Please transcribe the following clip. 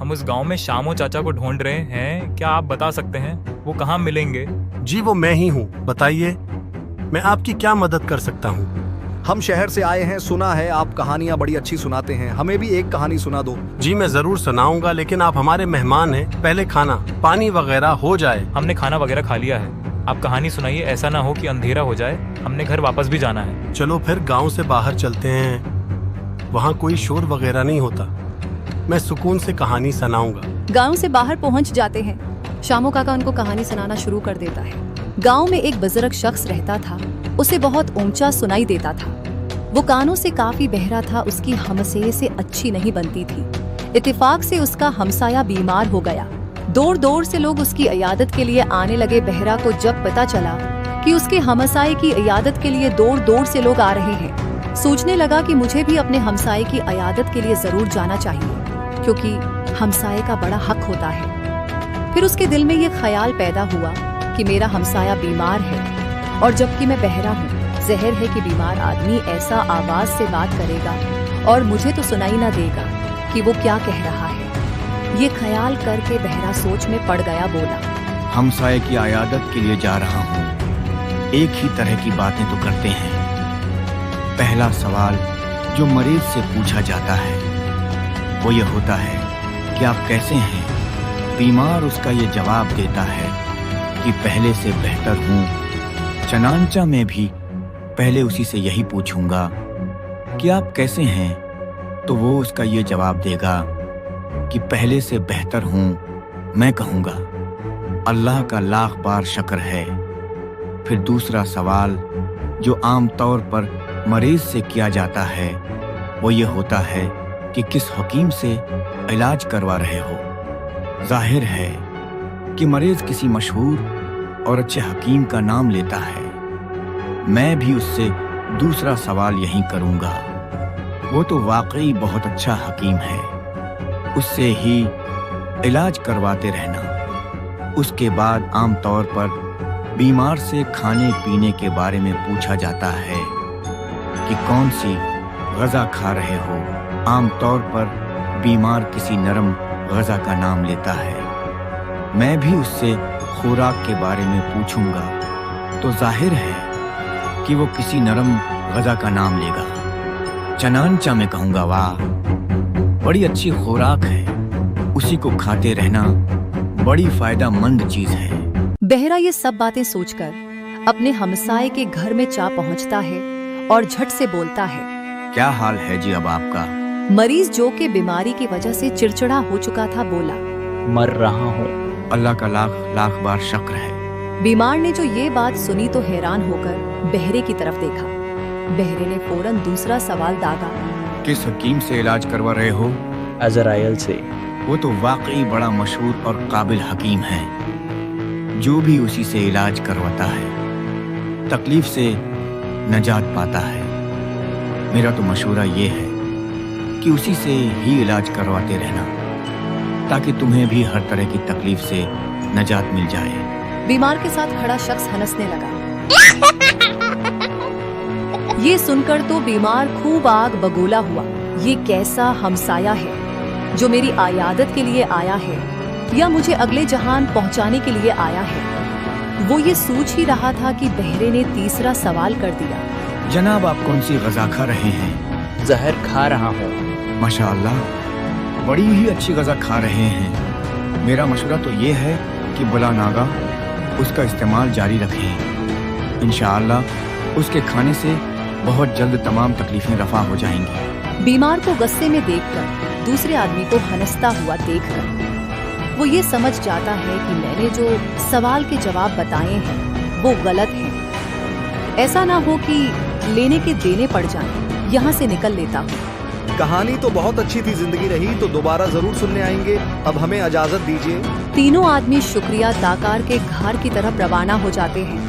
ہم اس گاؤں میں شامو چاچا کو ڈھونڈ رہے ہیں، کیا آپ بتا سکتے ہیں وہ کہاں ملیں گے؟ جی وہ میں ہی ہوں، بتائیے میں آپ کی کیا مدد کر سکتا ہوں؟ ہم شہر سے آئے ہیں، سنا ہے آپ کہانیاں بڑی اچھی سناتے ہیں، ہمیں بھی ایک کہانی سنا دو۔ جی میں ضرور سناؤں گا، لیکن آپ ہمارے مہمان ہیں، پہلے کھانا پانی وغیرہ ہو جائے۔ ہم نے کھانا وغیرہ کھا لیا ہے، آپ کہانی سنائیے، ایسا نہ ہو کہ اندھیرا ہو جائے، ہم نے گھر واپس بھی جانا ہے۔ چلو پھر گاؤں سے باہر چلتے ہیں، وہاں کوئی شور وغیرہ نہیں ہوتا، میں سکون سے کہانی سناؤں گا۔ گاؤں سے باہر پہنچ جاتے ہیں، شامو کاکا ان کو کہانی سنانا شروع کر دیتا ہے۔ گاؤں میں ایک بزرگ شخص رہتا تھا، اسے بہت اونچا سنائی دیتا تھا، وہ کانوں سے کافی بہرا تھا، اس کی ہمسائے سے اچھی نہیں بنتی تھی۔ اتفاق سے اس کا ہمسایہ بیمار ہو گیا، دور دور سے لوگ اس کی عیادت کے لیے آنے لگے۔ بہرا کو جب پتا چلا کہ اس کے ہمسائے کی عیادت کے لیے دور دور سے لوگ آ رہے ہیں، سوچنے لگا کہ مجھے بھی اپنے ہمسائے کی عیادت کے لیے ضرور جانا چاہیے، کیونکہ ہمسائے کا بڑا حق ہوتا ہے۔ پھر اس کے دل میں یہ خیال پیدا ہوا کہ میرا ہمسایہ بیمار ہے، اور جبکہ میں بہرا ہوں، ظاہر ہے کہ بیمار آدمی ایسا آواز سے بات کرے گا اور مجھے تو سنائی نہ دے گا کہ وہ کیا کہہ رہا ہے۔ یہ خیال کر کے بہرا سوچ میں پڑ گیا، بولا، ہمسائے کی عیادت کے لیے جا رہا ہوں، ایک ہی طرح کی باتیں تو کرتے ہیں۔ پہلا سوال جو مریض سے پوچھا جاتا ہے وہ یہ ہوتا ہے کہ آپ کیسے ہیں؟ بیمار اس کا یہ جواب دیتا ہے کہ پہلے سے بہتر ہوں۔ چنانچہ میں بھی پہلے اسی سے یہی پوچھوں گا کہ آپ کیسے ہیں، تو وہ اس کا یہ جواب دے گا کہ پہلے سے بہتر ہوں۔ میں کہوں گا اللہ کا لاکھ بار شکر ہے۔ پھر دوسرا سوال جو عام طور پر مریض سے کیا جاتا ہے وہ یہ ہوتا ہے کہ کس حکیم سے علاج کروا رہے ہو۔ ظاہر ہے کہ مریض کسی مشہور اور اچھے حکیم کا نام لیتا ہے۔ میں بھی اس سے دوسرا سوال یہی کروں گا، وہ تو واقعی بہت اچھا حکیم ہے، اس سے ہی علاج کرواتے رہنا۔ اس کے بعد عام طور پر بیمار سے کھانے پینے کے بارے میں پوچھا جاتا ہے کہ کون سی غذا کھا رہے ہو۔ عام طور پر بیمار کسی نرم غذا کا نام لیتا ہے۔ میں بھی اس سے خوراک کے بارے میں پوچھوں گا تو ظاہر ہے کہ وہ کسی نرم غذا کا نام لے گا۔ چنانچہ میں کہوں گا واہ، بڑی اچھی خوراک ہے، اسی کو کھاتے رہنا بڑی فائدہ مند چیز ہے۔ بہرا یہ سب باتیں سوچ کر اپنے ہمسائے کے گھر میں جا پہنچتا ہے اور جھٹ سے بولتا ہے، کیا حال ہے جی اب آپ کا؟ مریض جو کہ بیماری کی وجہ سے چڑچڑا ہو چکا تھا بولا، مر رہا ہوں۔ اللہ کا لاکھ لاکھ بار شکر ہے۔ بیمار نے جو یہ بات سنی تو حیران ہو کر بہرے کی طرف دیکھا۔ بہرے نے فوراً دوسرا سوال داغا، کس حکیم سے علاج کروا رہے ہو؟ عزرائیل سے۔ وہ تو واقعی بڑا مشہور اور قابل حکیم ہے، جو بھی اسی سے علاج کرواتا ہے تکلیف سے نجات پاتا ہے۔ میرا تو مشورہ یہ ہے کہ اسی سے ہی علاج کرواتے رہنا، تاکہ تمہیں بھی ہر طرح کی تکلیف سے نجات مل جائے۔ بیمار کے ساتھ کھڑا شخص ہنسنے لگا۔ یہ سن کر تو بیمار خوب آگ بگولا ہوا، یہ کیسا ہمسایہ ہے جو میری عیادت کے لیے آیا ہے یا مجھے اگلے جہان پہنچانے کے لیے آیا ہے؟ وہ یہ سوچ ہی رہا تھا کہ بہرے نے تیسرا سوال کر دیا، جناب آپ کون سی غذا کھا رہے ہیں؟ زہر کھا رہا ہوں۔ ماشاءاللہ، بڑی ہی اچھی غذا کھا رہے ہیں۔ میرا مشورہ تو یہ ہے کہ بلا ناگا اس کا استعمال جاری رکھیں، انشاءاللہ اس کے کھانے سے بہت جلد تمام تکلیفیں رفع ہو جائیں گی۔ بیمار کو غصے میں دیکھ کر، دوسرے آدمی کو ہنستا ہوا دیکھ کر وہ یہ سمجھ جاتا ہے کہ میں نے جو سوال کے جواب بتائے ہیں وہ غلط ہیں، ایسا نہ ہو کہ لینے کے دینے پڑ جائیں، یہاں سے نکل لیتا ہوں۔ کہانی تو بہت اچھی تھی، زندگی رہی تو دوبارہ ضرور سننے آئیں گے، اب ہمیں اجازت دیجیے۔ تینوں آدمی شکریہ ادا کر کے گھر کی طرف روانہ ہو جاتے ہیں۔